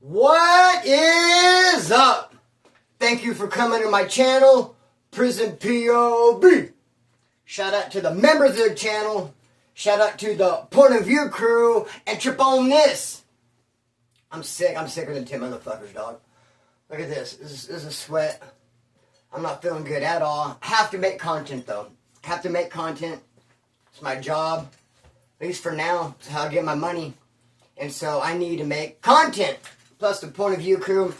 What is up? Thank you for coming to my channel, Prison POB. Shout out to the members of the channel. Shout out to the Point of View crew and Trip on this. I'm sick. I'm sicker than 10 motherfuckers, dog. Look at this. This is a sweat. I'm not feeling good at all. I have to make content, though. Have to make content. It's my job. At least for now. It's how I get my money. And so I need to make content. Plus the Point of View crew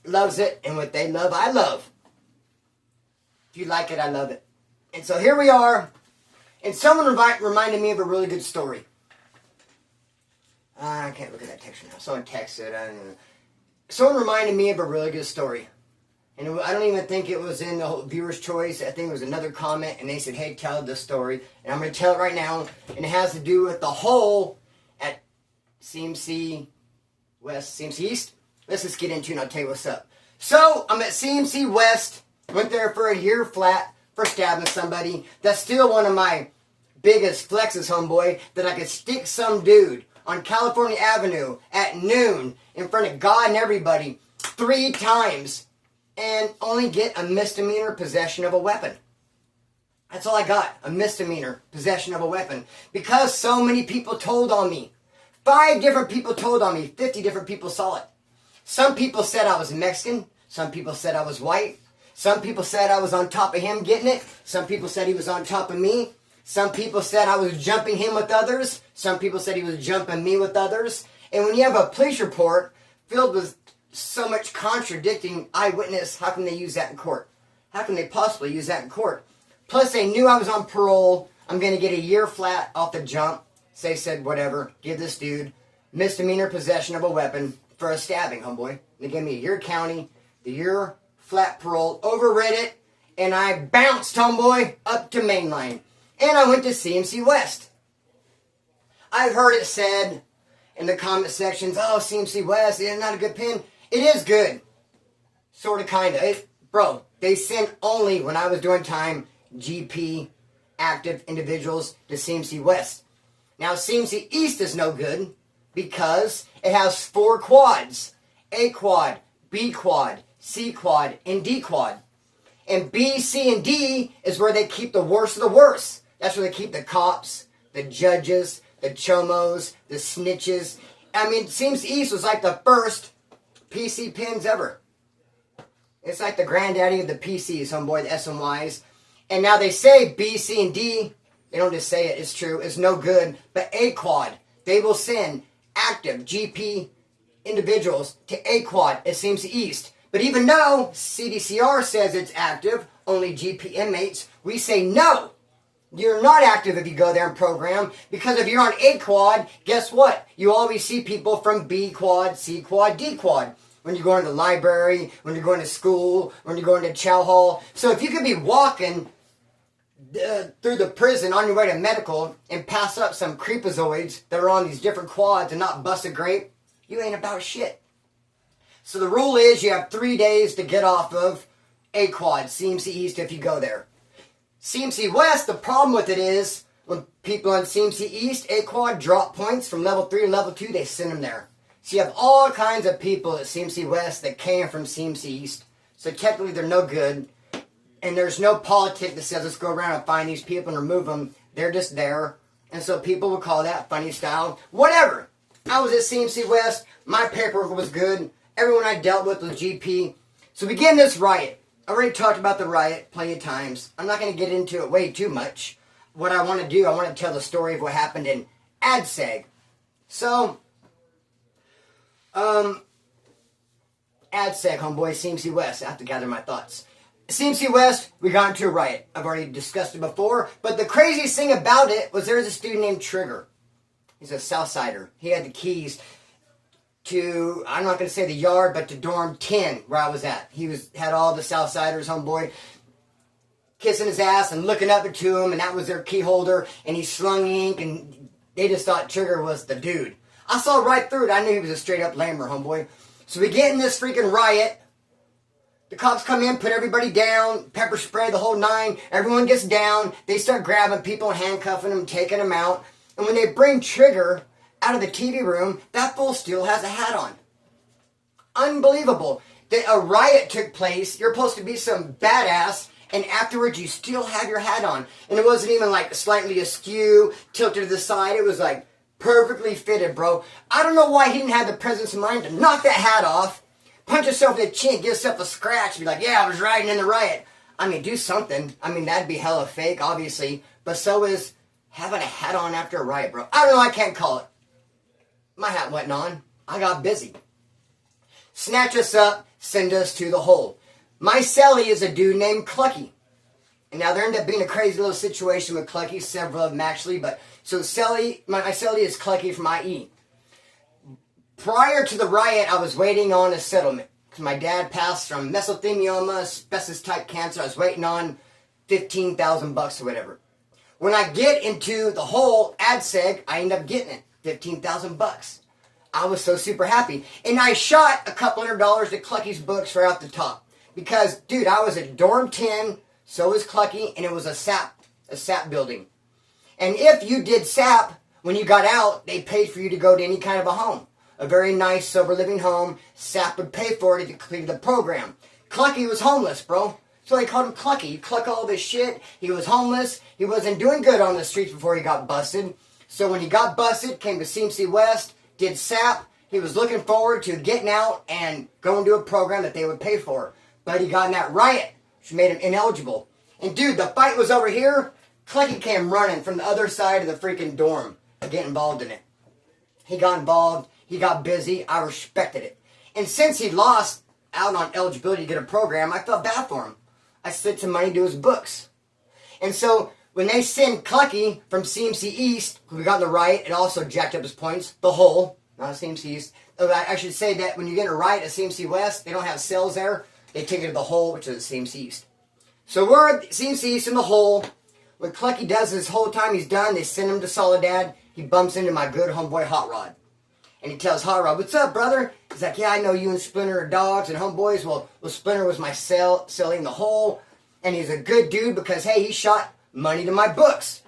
loves it. And what they love, I love. If you like it, I love it. And so here we are. And someone reminded me of a really good story. I can't look at that text now. Someone texted. I don't know. Someone reminded me of a really good story. And I don't even think it was in the whole viewer's choice. I think it was another comment. And they said, hey, tell this story. And I'm going to tell it right now. And it has to do with the hole at CMC West, CMC East. Let's just get into it and I'll tell you what's up. So, I'm at CMC West. Went there for a year flat for stabbing somebody. That's still one of my biggest flexes, homeboy. That I could stick some dude on California Avenue at noon in front of God and everybody 3 times and only get a misdemeanor possession of a weapon. That's all I got, a misdemeanor possession of a weapon. Because so many people told on me. 5 different people told on me. 50 different people saw it. Some people said I was Mexican. Some people said I was white. Some people said I was on top of him getting it. Some people said he was on top of me. Some people said I was jumping him with others. Some people said he was jumping me with others. And when you have a police report filled with so much contradicting eyewitness, how can they use that in court? How can they possibly use that in court? Plus, they knew I was on parole. I'm going to get a year flat off the jump. So they said, whatever, give this dude misdemeanor possession of a weapon for a stabbing, homeboy. They gave me a year county, the year flat parole, overrid it, and I bounced, homeboy, up to mainline. And I went to CMC West. I've heard it said in the comment sections, oh, CMC West, is not a good pen. It is good. Sort of, kind of. Bro, they sent only, when I was doing time, GP active individuals to CMC West. Now, CMC East is no good because it has 4 quads. A quad, B quad, C quad, and D quad. And B, C, and D is where they keep the worst of the worst. That's where they keep the cops, the judges, the chomos, the snitches. I mean, CMC East was like the first PC pins ever. It's like the granddaddy of the PCs, homeboy, the SMYs. And now they say B, C, and D. They don't just say it, it's true. It's no good. But A quad, they will send active GP individuals to A quad at CMC East. But even though CDCR says it's active, only GP inmates, we say no. You're not active if you go there and program, because if you're on A quad, guess what? You always see people from B quad, C quad, D quad. When you're going to the library, when you're going to school, when you're going to chow hall. So if you could be walking through the prison on your way to medical and pass up some creepazoids that are on these different quads and not bust a grape, you ain't about shit. So the rule is you have 3 days to get off of A quad, CMC East, if you go there. CMC West, the problem with it is when people on CMC East, A quad, drop points from level 3 to level 2, they send them there. So you have all kinds of people at CMC West that came from CMC East. So technically they're no good. And there's no politic that says let's go around and find these people and remove them. They're just there. And so people would call that funny style. Whatever. I was at CMC West. My paperwork was good. Everyone I dealt with was GP. So we begin this riot. I already talked about the riot plenty of times. I'm not going to get into it way too much. What I want to do, I want to tell the story of what happened in ADSEG. So, ADSEG, homeboy, CMC West. I have to gather my thoughts. CMC West, we got into a riot. I've already discussed it before. But the craziest thing about it was there was a student named Trigger. He's a Southsider. He had the keys to, I'm not going to say the yard, but to dorm 10 where I was at. He had all the Southsiders, homeboy, kissing his ass and looking up to him, and that was their key holder, and he slung ink, and they just thought Trigger was the dude. I saw right through it. I knew he was a straight-up lamer, homeboy. So we get in this freaking riot. The cops come in, put everybody down, pepper spray, the whole 9. Everyone gets down. They start grabbing people, handcuffing them, taking them out. And when they bring Trigger out of the TV room, that fool still has a hat on. Unbelievable. That a riot took place, you're supposed to be some badass, and afterwards you still have your hat on. And it wasn't even like slightly askew, tilted to the side. It was like perfectly fitted, bro. I don't know why he didn't have the presence of mind to knock that hat off, punch himself in the chin, give himself a scratch, be like, yeah, I was riding in the riot. I mean, do something. I mean, that'd be hella fake, obviously. But so is having a hat on after a riot, bro. I don't know, I can't call it. My hat wasn't on. I got busy. Snatch us up, send us to the hole. My cellie is a dude named Clucky. And now there ended up being a crazy little situation with Clucky, several of them actually, but so cellie, my cellie is Clucky from IE. Prior to the riot, I was waiting on a settlement. Because my dad passed from mesothelioma, asbestos type cancer. I was waiting on $15,000 or whatever. When I get into the whole AdSeg, I end up getting it. $15,000. I was so super happy. And I shot a couple $100 to Clucky's books right off the top. Because, dude, I was at Dorm 10, so was Clucky, and it was a SAP building. And if you did SAP, when you got out, they paid for you to go to any kind of a home. A very nice, sober living home. SAP would pay for it if you completed the program. Clucky was homeless, bro. So they called him Clucky. He cluck all this shit. He was homeless. He wasn't doing good on the streets before he got busted. So when he got busted, came to CMC West, did SAP. He was looking forward to getting out and going to a program that they would pay for. But he got in that riot, which made him ineligible. And dude, the fight was over here. Clucky came running from the other side of the freaking dorm to get involved in it. He got involved. He got busy. I respected it. And since he lost out on eligibility to get a program, I felt bad for him. I sent some money to his books. And so when they send Clucky from CMC East, who we got in the riot, it also jacked up his points. The whole, not CMC East. I should say that when you get in a riot at CMC West, they don't have cells there. They take it to the hole, which is CMC East. So we're at CMC East in the hole. What Clucky does is this whole time he's done, they send him to Soledad. He bumps into my good homeboy Hot Rod. And he tells Hot Rod, what's up, brother? He's like, yeah, I know you and Splinter are dogs and homeboys. Well, Splinter was my cellie in the hole. And he's a good dude because, hey, he shot money to my books.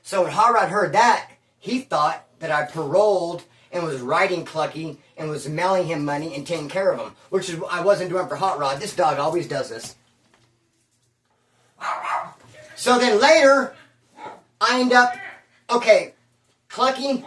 So when Hot Rod heard that, he thought that I paroled and was writing Clucky and was mailing him money and taking care of him. Which is I wasn't doing for Hot Rod. This dog always does this. So then later, I end up, okay, Clucky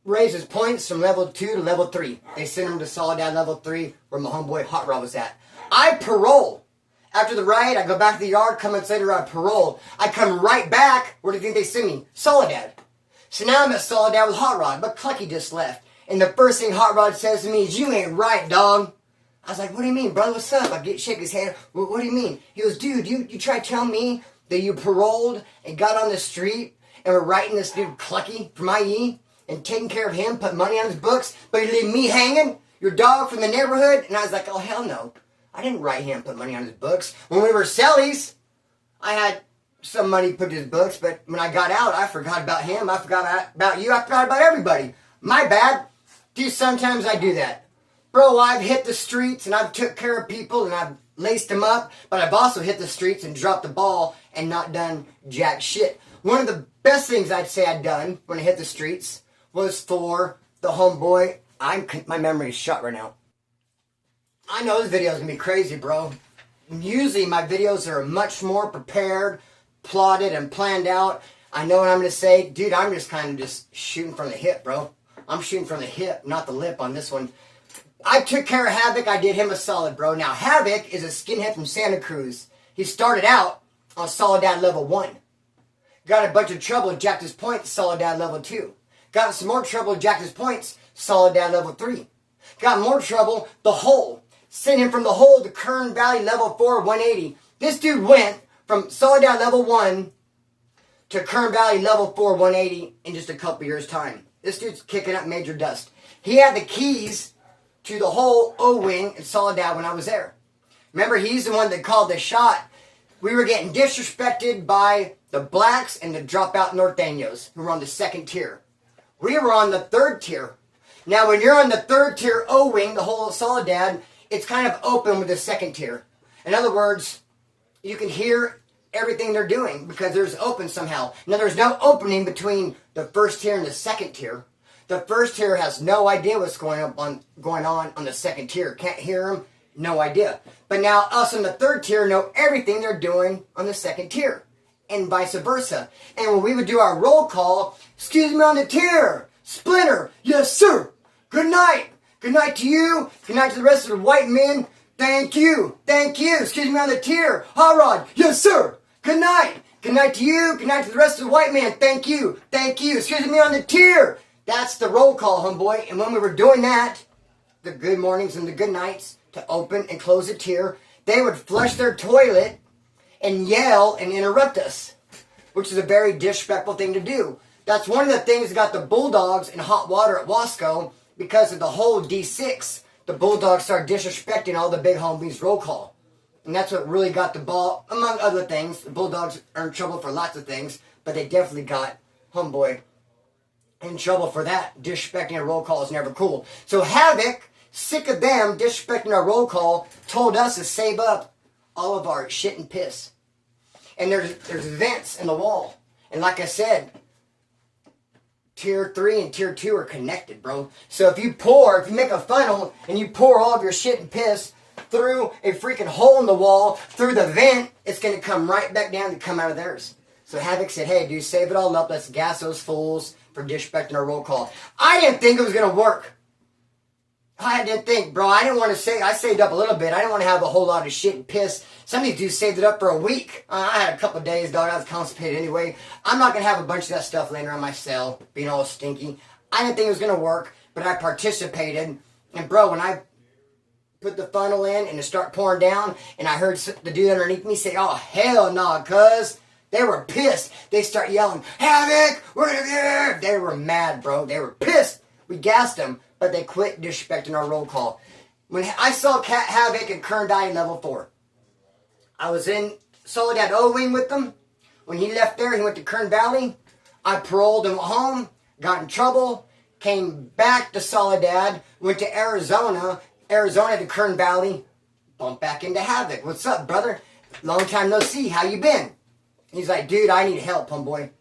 raises points from level 2 to level 3. They send him to Soledad level 3 where my homeboy Hot Rod was at. I parole. After the riot, I go back to the yard, come months later, I parole. I come right back, where do you think they send me? Soledad. So now I'm at Soledad with Hot Rod, but Clucky just left. And the first thing Hot Rod says to me is, you ain't right, dog. I was like, what do you mean, brother, what's up? I shake his hand, what do you mean? He goes, dude, you try to tell me that you paroled and got on the street and were writing this dude Clucky from IE and taking care of him, put money on his books, but you leave me hanging, your dog from the neighborhood? And I was like, oh, hell no. I didn't write him, put money on his books. When we were cellies, I had some money put in his books, but when I got out, I forgot about him, I forgot about you, I forgot about everybody. My bad. Dude, sometimes I do that. Bro, I've hit the streets and I've took care of people and I've laced them up, but I've also hit the streets and dropped the ball and not done jack shit. One of the best things I'd say I'd done when I hit the streets was for the homeboy. My memory is shut right now. I know this video is going to be crazy, bro. Usually my videos are much more prepared, plotted, and planned out. I know what I'm going to say. Dude, I'm just kind of just shooting from the hip, bro. I'm shooting from the hip, not the lip on this one. I took care of Havoc. I did him a solid, bro. Now, Havoc is a skinhead from Santa Cruz. He started out on Soledad level 1. Got a bunch of trouble, jacked his points, Soledad level 2. Got some more trouble, jacked his points, Soledad level 3. Got more trouble, the hole. Sent him from the hole to Kern Valley level 4, 180. This dude went from Soledad level 1 to Kern Valley level 4, 180 in just a couple years' time. This dude's kicking up major dust. He had the keys to the whole O-wing in Soledad when I was there. Remember, he's the one that called the shot. We were getting disrespected by the blacks and the dropout norteños, who were on the 2nd tier. We were on the 3rd tier. Now, when you're on the 3rd tier O-wing, the whole Soledad, it's kind of open with the 2nd tier. In other words, you can hear everything they're doing because there's open somehow. Now, there's no opening between the first tier and the second tier. The first tier has no idea what's going on the second tier. Can't hear them, no idea. But now us in the third tier know everything they're doing on the second tier, and vice versa. And when we would do our roll call, excuse me on the tier, Splinter, yes sir, good night. Good night to you, good night to the rest of the white men, thank you, excuse me on the tier, Hot Rod, yes sir, good night. Good night to you, good night to the rest of the white men, thank you, excuse me on the tier. That's the roll call, homeboy. And when we were doing that, the good mornings and the good nights to open and close a tier, they would flush their toilet and yell and interrupt us, which is a very disrespectful thing to do. That's one of the things that got the Bulldogs in hot water at Wasco because of the whole D6. The Bulldogs started disrespecting all the big homies roll call. And that's what really got the ball, among other things. The Bulldogs are in trouble for lots of things, but they definitely got homeboy in trouble for that. Disrespecting a roll call is never cool. So Havoc, sick of them disrespecting our roll call, told us to save up all of our shit and piss. And there's vents in the wall. And like I said, Tier 3 and Tier 2 are connected, bro. So if you make a funnel and you pour all of your shit and piss through a freaking hole in the wall, through the vent, it's going to come right back down and come out of theirs. So Havoc said, hey, dude, save it all up. Let's gas those fools for disrespecting our roll call. I didn't think it was going to work. I didn't think, bro. I didn't want to say, I saved up a little bit. I didn't want to have a whole lot of shit and piss. Some of these dudes saved it up for a week. I had a couple of days, dog. I was constipated anyway. I'm not going to have a bunch of that stuff laying around my cell, being all stinky. I didn't think it was going to work, but I participated. And, bro, when I put the funnel in and it started pouring down, and I heard the dude underneath me say, oh, hell no, cuz. They were pissed. They start yelling, Havoc, we're going to get. They were mad, bro. They were pissed. We gassed them, but they quit disrespecting our roll call. When I saw Havoc and Kern die in level 4, I was in Soledad O-Wing with them. When he left there, he went to Kern Valley. I paroled him home, got in trouble, came back to Soledad, went to Arizona to Kern Valley, bumped back into Havoc. What's up, brother? Long time no see. How you been? He's like, dude, I need help, homeboy.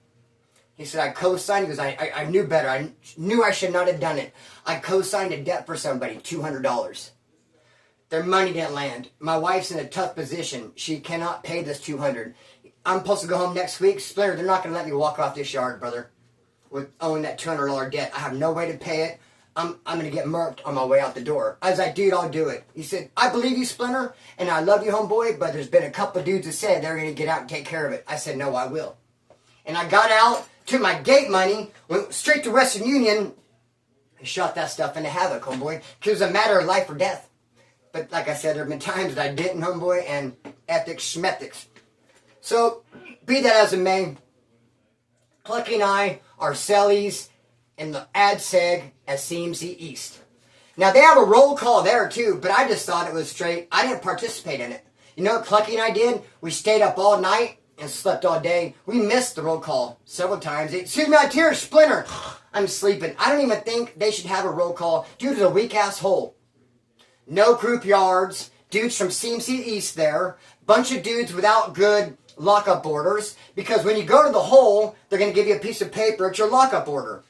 He said, I co-signed. He goes, I knew better. I knew I should not have done it. I co-signed a debt for somebody, $200. Their money didn't land. My wife's in a tough position. She cannot pay this $200. I'm supposed to go home next week. Splinter, they're not going to let me walk off this yard, brother, with owing that $200 debt. I have no way to pay it. I'm going to get murked on my way out the door. I was like, dude, I'll do it. He said, I believe you, Splinter, and I love you, homeboy, but there's been a couple of dudes that said they're going to get out and take care of it. I said, no, I will. And I got out, took my gate money, went straight to Western Union, and shot that stuff into Havoc, homeboy, because it was a matter of life or death. But like I said, there have been times that I didn't, homeboy, and ethics schmethics. So, be that as it may, Clucky and I are cellies in the AdSeg at CMC East. Now, they have a roll call there, too, but I just thought it was straight. I didn't participate in it. You know what Clucky and I did? We stayed up all night and slept all day. We missed the roll call several times. Excuse me, out here, Splinter. I'm sleeping. I don't even think they should have a roll call due to the weak-ass hole. No group yards. Dudes from CMC East there. Bunch of dudes without good lockup orders. Because when you go to the hole, they're going to give you a piece of paper. It's your lockup order.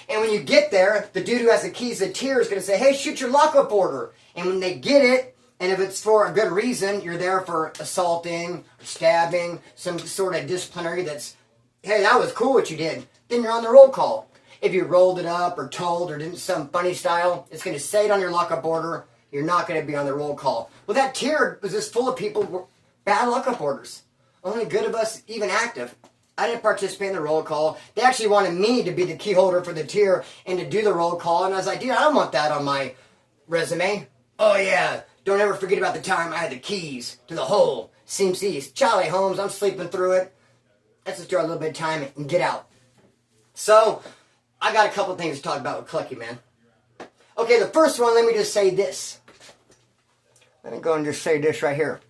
And when you get there, the dude who has the keys to the tier is going to say, hey, shoot your lockup order. And when they get it, and if it's for a good reason, you're there for assaulting, stabbing, some sort of disciplinary that's, hey, that was cool what you did. Then you're on the roll call. If you rolled it up or told or did some funny style, it's going to say it on your lockup order. You're not going to be on the roll call. Well, that tier was just full of people with bad lockup orders. Only good of us even active. I didn't participate in the roll call. They actually wanted me to be the key holder for the tier and to do the roll call. And I was like, dude, I don't want that on my resume. Oh, yeah. Don't ever forget about the time I had the keys to the hole. CMC's. Charlie Holmes, I'm sleeping through it. Let's just do a little bit of time and get out. So, I got a couple things to talk about with Clucky, man. Okay, the first one, let me just say this. Let me go and just say this right here.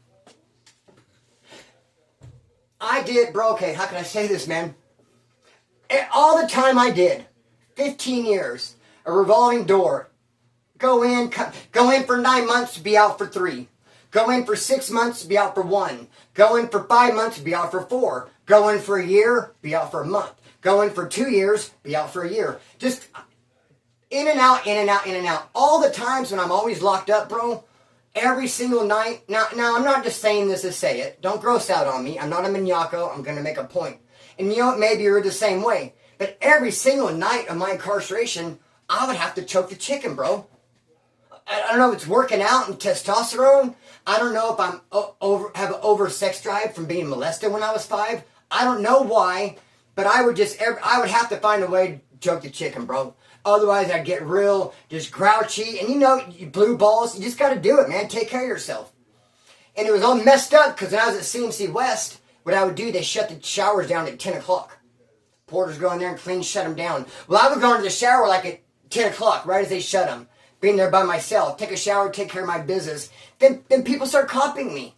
I did, bro, okay, how can I say this, man? All the time I did, 15 years, a revolving door. Go in for 9 months, be out for 3. Go in for 6 months, be out for 1. Go in for 5 months, be out for 4. Go in for a year, be out for a month. Go in for 2 years, be out for a year. Just in and out, in and out, in and out. All the times when I'm always locked up, bro, every single night. Now I'm not just saying this to say it. Don't gross out on me. I'm not a maniaco. I'm going to make a point. And you know what? Maybe you're the same way. But every single night of my incarceration, I would have to choke the chicken, bro. I don't know if it's working out and testosterone. I don't know if I'm have an over sex drive from being molested when I was 5. I don't know why, but I would have to find a way to choke the chicken, bro. Otherwise, I'd get real, just grouchy. And you know, you blue balls, you just got to do it, man. Take care of yourself. And it was all messed up because when I was at CMC West, what I would do, they shut the showers down at 10 o'clock. Porters go in there and clean, shut them down. Well, I would go into the shower like at 10 o'clock, right as they shut them. Being there by myself, take a shower, take care of my business. Then people start copying me.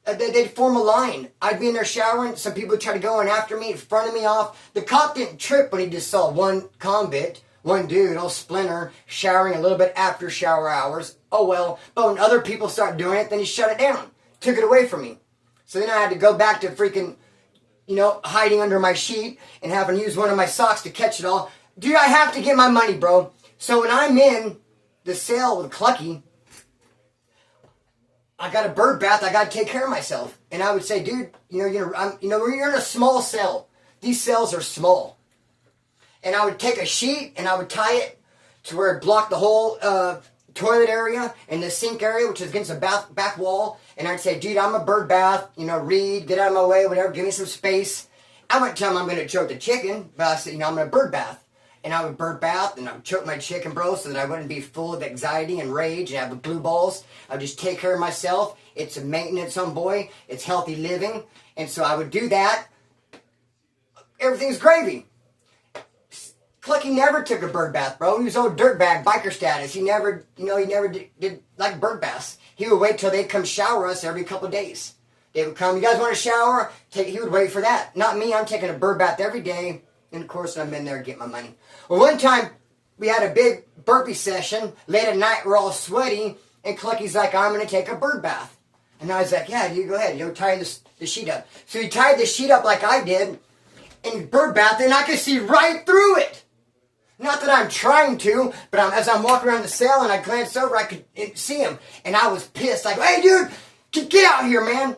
They'd form a line. I'd be in there showering. Some people would try to go in after me, fronting me off. The cop didn't trip when he just saw one convict, one dude, old Splinter, showering a little bit after shower hours. Oh well. But when other people start doing it, then he shut it down. Took it away from me. So then I had to go back to freaking, hiding under my sheet and having to use one of my socks to catch it all. Dude, I have to get my money, bro. So when I'm in the cell with Clucky, I got a bird bath. I got to take care of myself. And I would say, dude, you're in a small cell. These cells are small. And I would take a sheet and I would tie it to where it blocked the whole toilet area and the sink area, which is against the back wall. And I'd say, dude, I'm a bird bath. Read, get out of my way, whatever. Give me some space. I wouldn't tell him I'm going to choke the chicken, but I said, I'm going to bird bath. And I would bird bath and I would choke my chicken, bro, so that I wouldn't be full of anxiety and rage and have the blue balls. I would just take care of myself. It's a maintenance, homeboy. It's healthy living. And so I would do that. Everything's gravy. Clucky never took a bird bath, bro. He was old dirtbag, biker status. He never did like bird baths. He would wait till they'd come shower us every couple of days. They would come, you guys want a shower? He would wait for that. Not me, I'm taking a bird bath every day. And of course, I'm in there to get my money. Well, one time, we had a big burpee session. Late at night, we're all sweaty. And Clucky's like, I'm going to take a bird bath. And I was like, yeah, you go ahead. Tie the sheet up. So he tied the sheet up like I did. And he bird bathed, and I could see right through it. Not that I'm trying to, but as I'm walking around the cell and I glanced over, I could see him. And I was pissed. Like, hey, dude, get out here, man.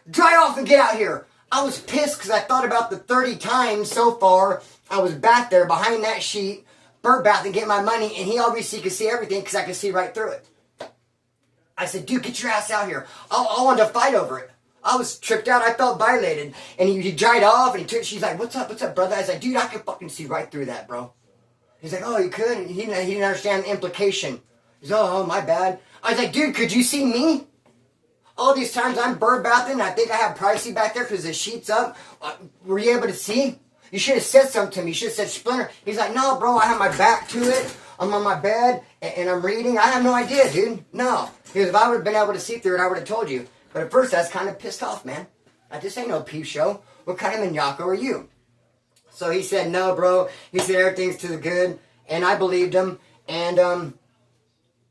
Dry off and get out here. I was pissed because I thought about the 30 times so far I was back there behind that sheet, bird bathing, get my money, and he obviously could see everything because I could see right through it. I said, dude, get your ass out here. I wanted to fight over it. I was tripped out. I felt violated. And he dried off, and she's like, what's up, brother? I was like, dude, I could fucking see right through that, bro. He's like, oh, you could? And he didn't understand the implication. He's like, oh, my bad. I was like, dude, could you see me? All these times I'm bird bathing, I think I have privacy back there because the sheet's up. Were you able to see? You should have said something to me. You should have said Splinter. He's like, no, bro, I have my back to it. I'm on my bed, and I'm reading. I have no idea, dude. No. Because if I would have been able to see through it, I would have told you. But at first, I was kind of pissed off, man. This ain't no peep show. What kind of maniaco are you? So he said, no, bro. He said, everything's to the good. And I believed him. And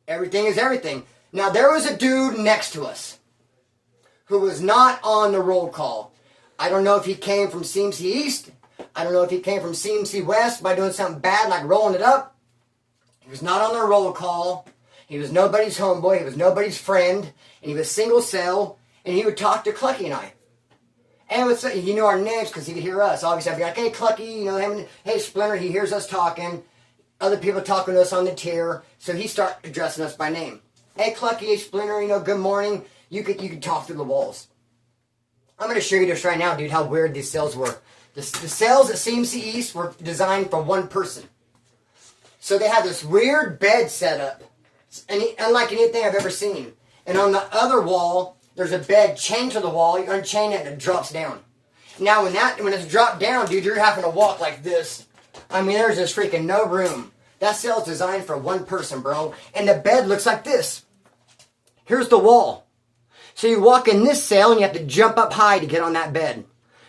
everything is everything. Now, there was a dude next to us who was not on the roll call. I don't know if he came from CMC East. I don't know if he came from CMC West by doing something bad like rolling it up. He was not on the roll call. He was nobody's homeboy. He was nobody's friend. And he was single cell. And he would talk to Clucky and I. And he knew our names because he could hear us. Obviously, I'd be like, hey, Clucky, hey, Splinter. He hears us talking. Other people talking to us on the tier. So he started addressing us by name. Hey, Clucky, hey, Splinter, good morning. You could talk through the walls. I'm going to show you this right now, dude, how weird these cells were. The cells at CMC East were designed for one person. So they had this weird bed set up, unlike anything I've ever seen. And on the other wall, there's a bed chained to the wall. You unchain it and it drops down. Now, when it's dropped down, dude, you're having to walk like this. I mean, there's just freaking no room. That cell's designed for one person, bro. And the bed looks like this. Here's the wall. So you walk in this cell and you have to jump up high to get on that bed.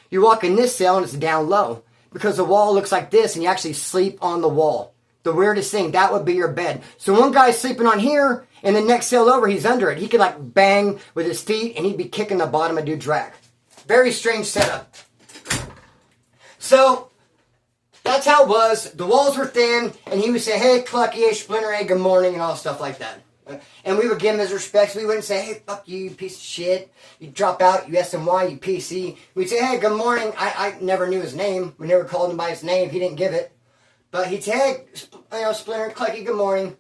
You walk in this cell and it's down low because the wall looks like this and you actually sleep on the wall. The weirdest thing, that would be your bed. So one guy's sleeping on here And the next cell over, he's under it. He could like bang with his feet and he'd be kicking the bottom of dude's rack. Very strange setup. So, that's how it was. The walls were thin, and he would say, hey, Clucky, hey, Splinter, hey, good morning, and all stuff like that. And we would give him his respects. We wouldn't say, hey, fuck you, you piece of shit. You drop out, you SMY, you PC. We'd say, hey, good morning. I never knew his name. We never called him by his name. He didn't give it. But he'd say, hey, Splinter, Clucky, good morning.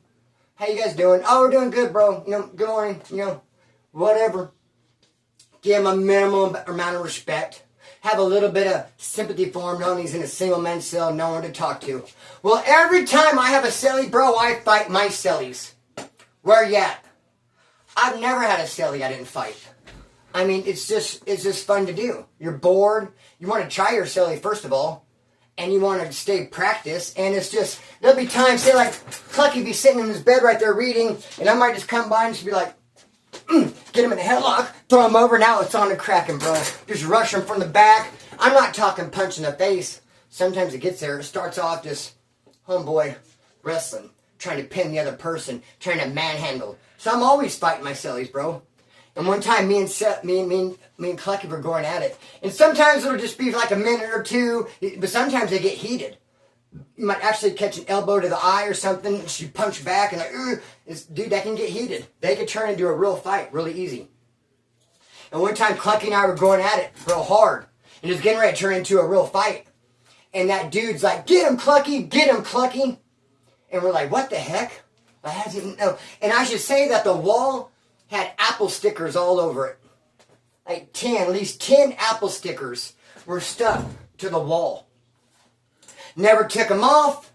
How you guys doing? Oh, we're doing good, bro. Good morning. Whatever. Give him a minimum amount of respect. Have a little bit of sympathy for him, knowing he's in a single man cell, no one to talk to. Well, every time I have a cellie, bro, I fight my cellies. Where you at? I've never had a cellie I didn't fight. I mean, it's just fun to do. You're bored. You want to try your cellie, first of all. And you want to stay practice. And it's just, there'll be times, say like, Clucky be sitting in his bed right there reading, and I might just come by and just be like, get him in a headlock, throw him over, now it's on and cracking, bro. Just rush him from the back. I'm not talking punch in the face. Sometimes it gets there. It starts off just homeboy wrestling, trying to pin the other person, trying to manhandle. So I'm always fighting my cellies, bro. And one time me and Clucky were going at it. And sometimes it'll just be like a minute or two, but sometimes they get heated. You might actually catch an elbow to the eye or something. She punch back and like, dude, that can get heated. They could turn into a real fight really easy. And one time, Clucky and I were going at it real hard, and it was getting ready to turn into a real fight. And that dude's like, "Get him, Clucky! Get him, Clucky!" And we're like, "What the heck?" I didn't know. And I should say that the wall had apple stickers all over it. Like at least 10 apple stickers were stuck to the wall. Never took them off.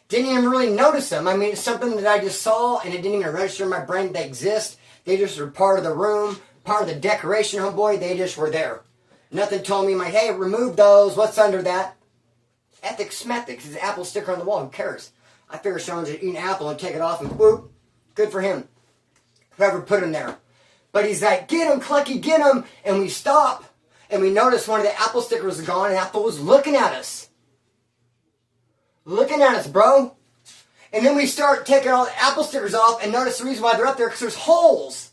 Didn't even really notice them. I mean, it's something that I just saw, and it didn't even register in my brain they exist. They just were part of the room, part of the decoration, homeboy. They just were there. Nothing told me, like, hey, remove those. What's under that? Ethics, smethics. It's an apple sticker on the wall. Who cares? I figure someone's just eat an apple and take it off, and whoop, good for him. Whoever put him there. But he's like, get him, Clucky, get him. And we stop, and we notice one of the apple stickers was gone, and that fool was looking at us. Looking at us, bro. And then we start taking all the apple stickers off and notice the reason why they're up there, because there's holes.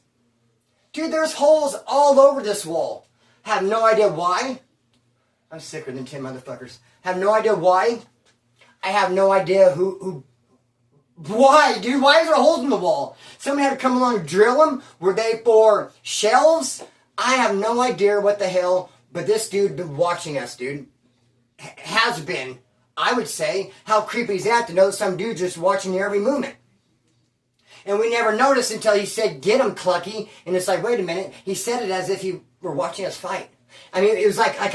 Dude, there's holes all over this wall. Have no idea why. I'm sicker than 10 motherfuckers. Have no idea why. I have no idea why, dude? Why is there holes in the wall? Somebody had to come along and drill them? Were they for shelves? I have no idea what the hell, but this dude been watching us, dude. Has been. I would say, how creepy is that to know some dude just watching your every movement? And we never noticed until he said, get him, Clucky. And it's like, wait a minute. He said it as if he were watching us fight. I mean, it was like I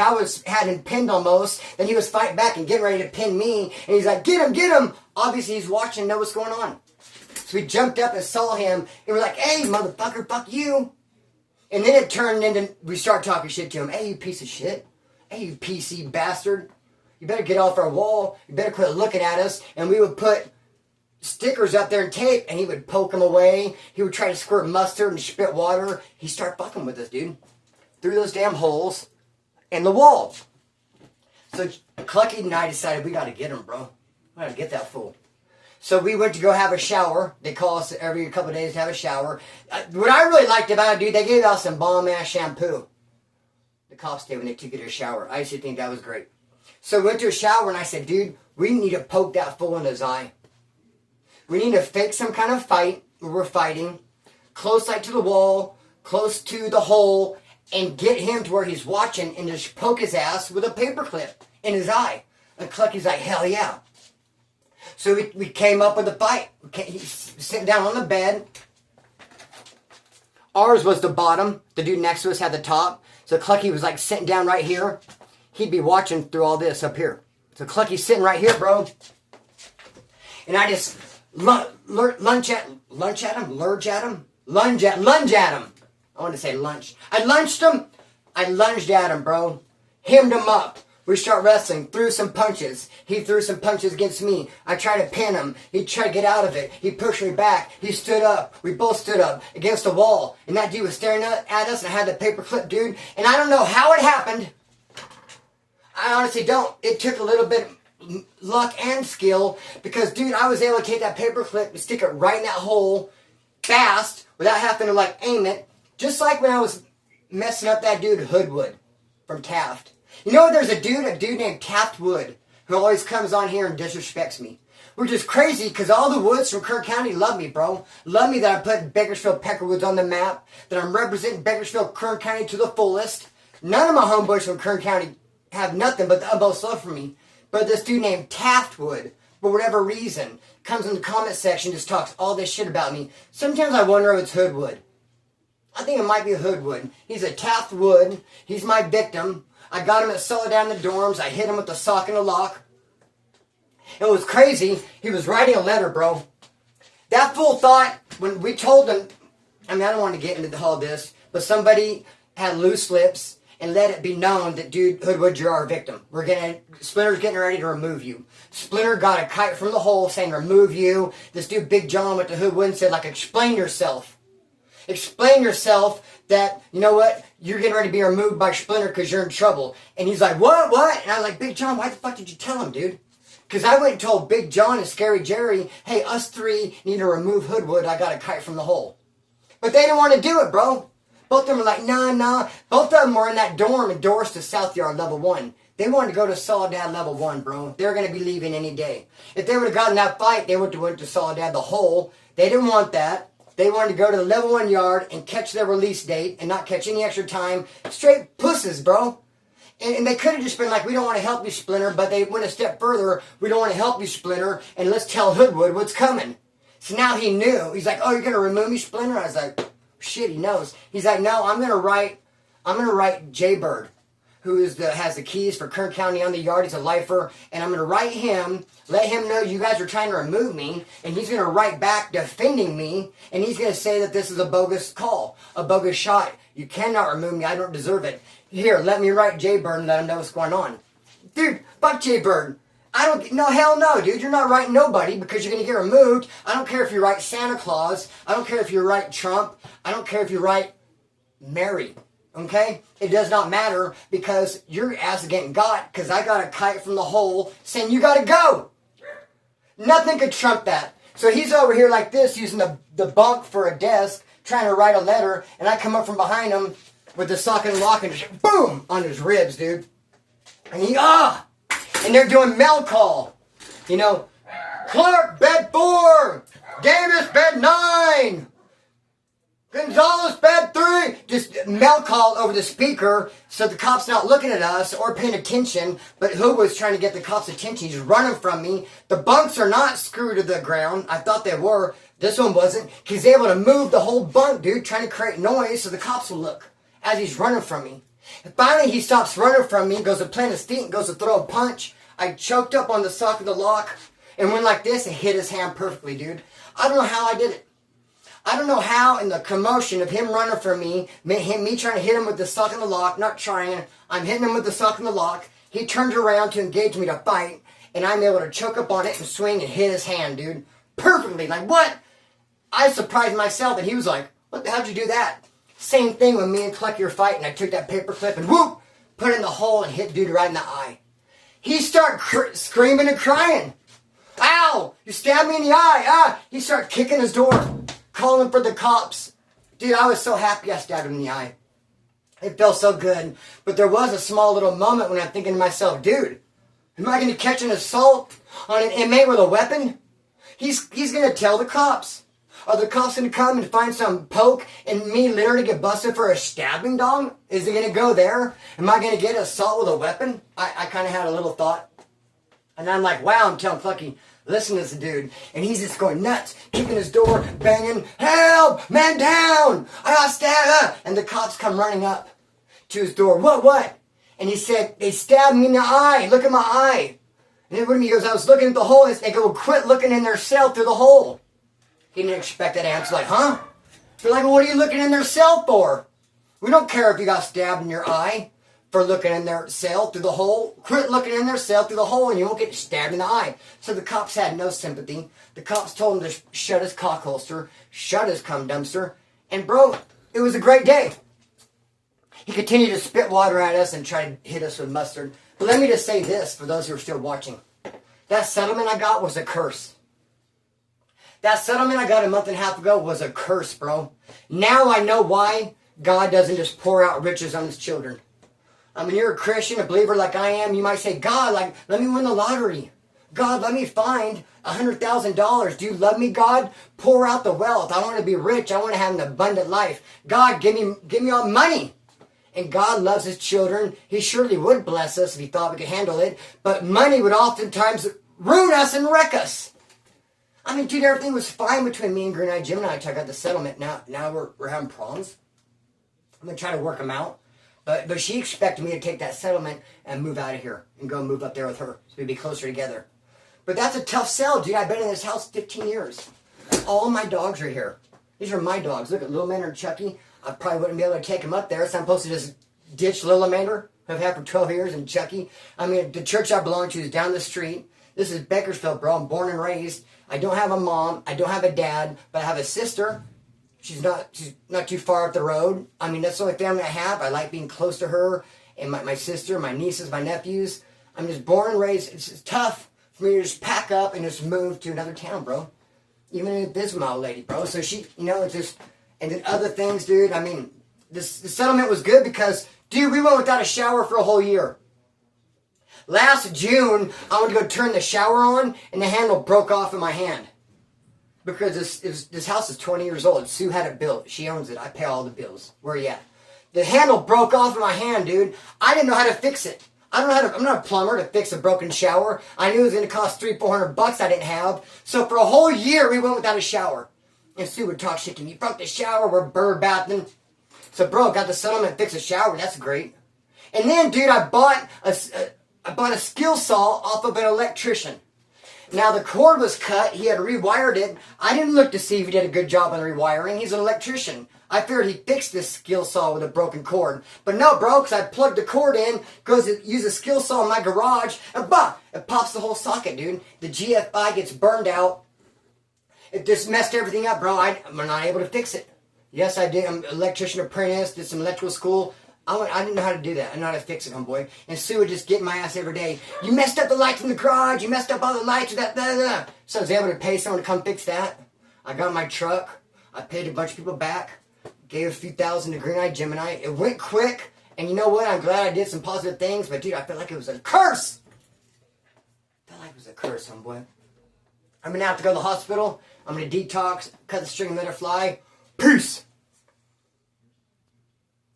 had him pinned almost. Then he was fighting back and getting ready to pin me. And he's like, get him, get him. Obviously, he's watching and know what's going on. So we jumped up and saw him. And we're like, hey, motherfucker, fuck you. And then it turned into, we start talking shit to him. Hey, you piece of shit. Hey, you PC bastard. You better get off our wall. You better quit looking at us. And we would put stickers up there and tape, and he would poke them away. He would try to squirt mustard and spit water. He'd start fucking with us, dude. Through those damn holes in the wall. So Clucky and I decided we got to get him, bro. We got to get that fool. So we went to go have a shower. They call us every couple of days to have a shower. What I really liked about it, dude, they gave out some bomb-ass shampoo. The cops did when they took you to a shower. I used to think that was great. So we went to a shower, and I said, dude, we need to poke that fool in his eye. We need to fake some kind of fight where we're fighting, close like to the wall, close to the hole, and get him to where he's watching and just poke his ass with a paperclip in his eye. And Clucky's like, hell yeah. So we came up with a fight. He's sitting down on the bed. Ours was the bottom. The dude next to us had the top. So Clucky was like sitting down right here. He'd be watching through all this up here. So Clucky's sitting right here, bro. And I just lunge at him. I wanted to say lunch. I lunged him. I lunged at him, bro. Hemmed him up. We start wrestling. Threw some punches. He threw some punches against me. I tried to pin him. He tried to get out of it. He pushed me back. He stood up. We both stood up against the wall. And that dude was staring at us, and I had the paperclip, dude. And I don't know how it happened. I honestly don't. It took a little bit of luck and skill because, dude, I was able to take that paper clip and stick it right in that hole fast without having to like aim it. Just like when I was messing up that dude Hoodwood from Taft. You know, there's a dude named Taft Wood who always comes on here and disrespects me. Which is crazy because all the Woods from Kern County love me, bro. Love me that I'm putting Bakersfield Peckerwoods on the map. That I'm representing Bakersfield Kern County to the fullest. None of my homeboys from Kern County have nothing but the utmost love for me. But this dude named Taft Wood, for whatever reason, comes in the comment section, just talks all this shit about me. Sometimes I wonder if it's Hoodwood. I think it might be Hoodwood. He's a Taft Wood. He's my victim. I got him at Soledad in the dorms. I hit him with the sock and the lock. It was crazy. He was writing a letter, bro. That fool thought, when we told him, I mean, I don't want to get into all this, but somebody had loose lips and let it be known that, dude, Hoodwood, you're our victim. Splinter's getting ready to remove you. Splinter got a kite from the hole saying remove you. This dude, Big John, went to Hoodwood and said, like, explain yourself. Explain yourself that, you know what, you're getting ready to be removed by Splinter because you're in trouble. And he's like, what? And I was like, Big John, why the fuck did you tell him, dude? Because I went and told Big John and Scary Jerry, hey, us three need to remove Hoodwood. I got a kite from the hole. But they didn't want to do it, bro. Both of them were like, nah. Both of them were in that dorm in Doris to South Yard level 1. They wanted to go to Soledad level 1, bro. They're going to be leaving any day. If they would have gotten that fight, they would have went to Soledad the hole. They didn't want that. They wanted to go to the level 1 yard and catch their release date and not catch any extra time. Straight pussies, bro. And they could have just been like, we don't want to help you, Splinter, but they went a step further. We don't want to help you, Splinter, and let's tell Hoodwood what's coming. So now he knew. He's like, oh, you're going to remove me, Splinter? I was like, shit, he knows. He's like, no, I'm going to write Jaybird, who has the keys for Kern County on the yard. He's a lifer, and I'm going to write him, let him know you guys are trying to remove me, and he's going to write back defending me, and he's going to say that this is a bogus call, a bogus shot. You cannot remove me. I don't deserve it. Here, let me write Jaybird and let him know what's going on. Dude, fuck Jaybird. Hell no, dude. You're not writing nobody because you're going to get removed. I don't care if you write Santa Claus. I don't care if you write Trump. I don't care if you write Mary. Okay? It does not matter because your ass is getting got because I got a kite from the hole saying you got to go. Nothing could trump that. So he's over here like this using the bunk for a desk trying to write a letter, and I come up from behind him with the sock and lock and just boom on his ribs, dude. And and they're doing mail call. You know, Clark, bed 4. Davis, bed 9. Gonzalez, bed 3. Just mail call over the speaker so the cop's not looking at us or paying attention, but who was trying to get the cop's attention? He's running from me. The bunks are not screwed to the ground. I thought they were. This one wasn't. He's able to move the whole bunk, dude, trying to create noise so the cops will look as he's running from me. And finally, he stops running from me, goes to plant his feet, and goes to throw a punch. I choked up on the sock of the lock and went like this and hit his hand perfectly, dude. I don't know how I did it. I don't know how in the commotion of him running from me trying to hit him with the sock and the lock, not trying, I'm hitting him with the sock and the lock. He turns around to engage me to fight, and I'm able to choke up on it and swing and hit his hand, dude. Perfectly. Like, what? I surprised myself, and he was like, how'd you do that? Same thing when me and Clucky were fighting. I took that paper clip and whoop, put it in the hole and hit dude right in the eye. He started screaming and crying. Ow! You stabbed me in the eye! Ah! He started kicking his door, calling for the cops. Dude, I was so happy I stabbed him in the eye. It felt so good. But there was a small little moment when I'm thinking to myself, dude, am I going to catch an assault on an inmate with a weapon? He's going to tell the cops. Are the cops going to come and find some poke and me literally get busted for a stabbing, dog? Is it going to go there? Am I going to get assault with a weapon? I kind of had a little thought. And I'm like, wow, I'm telling Clucky, listen to this dude. And he's just going nuts, kicking his door, banging, help, man down, I got stabbed. And the cops come running up to his door. What? And he said, they stabbed me in the eye. Look at my eye. And then he goes, I was looking at the hole. They go, quit looking in their cell through the hole. He didn't expect that answer. Like, huh? They're like, well, what are you looking in their cell for? We don't care if you got stabbed in your eye for looking in their cell through the hole. Quit looking in their cell through the hole and you won't get stabbed in the eye. So the cops had no sympathy. The cops told him to shut his cock holster, shut his cum dumpster. And bro, it was a great day. He continued to spit water at us and try to hit us with mustard. But let me just say this for those who are still watching. That settlement I got was a curse. That settlement I got a month and a half ago was a curse, bro. Now I know why God doesn't just pour out riches on his children. I mean, you're a Christian, a believer like I am. You might say, God, like, let me win the lottery. God, let me find $100,000. Do you love me, God? Pour out the wealth. I want to be rich. I want to have an abundant life. God, give me all money. And God loves his children. He surely would bless us if he thought we could handle it. But money would oftentimes ruin us and wreck us. I mean, dude, everything was fine between me and Green Eye Gemini until I got the settlement. Now we're having problems. I'm going to try to work them out. But she expected me to take that settlement and move out of here and go move up there with her so we'd be closer together. But that's a tough sell, dude. I've been in this house 15 years. All my dogs are here. These are my dogs. Look at Little Man or Chucky. I probably wouldn't be able to take him up there, so I'm supposed to just ditch Little Mander, who I've had for 12 years, and Chucky. I mean, the church I belong to is down the street. This is Bakersfield, bro. I'm born and raised. I don't have a mom. I don't have a dad, but I have a sister. She's not too far up the road. I mean, that's the only family I have. I like being close to her and my sister, my nieces, my nephews. I'm just born and raised. It's just tough for me to just pack up and just move to another town, bro. Even a Bismarck lady, bro. So she, it's just, and then other things, dude. I mean, the settlement was good because, dude, we went without a shower for a whole year. Last June, I went to go turn the shower on, and the handle broke off in my hand. Because this house is 20 years old. Sue had it built. She owns it. I pay all the bills. Where are you at? The handle broke off in my hand, dude. I didn't know how to fix it. I'm not a plumber to fix a broken shower. I knew it was going to cost $300-400 I didn't have. So for a whole year, we went without a shower. And Sue would talk shit to me. You broke the shower. We're bird bathing. So, bro, got the settlement, fixed a shower. That's great. And then, dude, I bought a skill saw off of an electrician. Now, the cord was cut. He had rewired it. I didn't look to see if he did a good job on the rewiring. He's an electrician. I figured he fixed this skill saw with a broken cord. But no, bro, because I plugged the cord in, goes to use a skill saw in my garage, and bah, it pops the whole socket, dude. The GFI gets burned out. It just messed everything up, bro. I'm not able to fix it. Yes, I did. I'm an electrician apprentice, did some electrical school. I didn't know how to do that. I didn't know how to fix it, homeboy. And Sue would just get in my ass every day. You messed up the lights in the garage. You messed up all the lights. Blah, blah, blah. So I was able to pay someone to come fix that. I got my truck. I paid a bunch of people back. Gave a few thousand to Green Eye Gemini. It went quick. And you know what? I'm glad I did some positive things. But, dude, I felt like it was a curse. I felt like it was a curse, homeboy. I'm going to have to go to the hospital. I'm going to detox, cut the string and let it fly. Peace.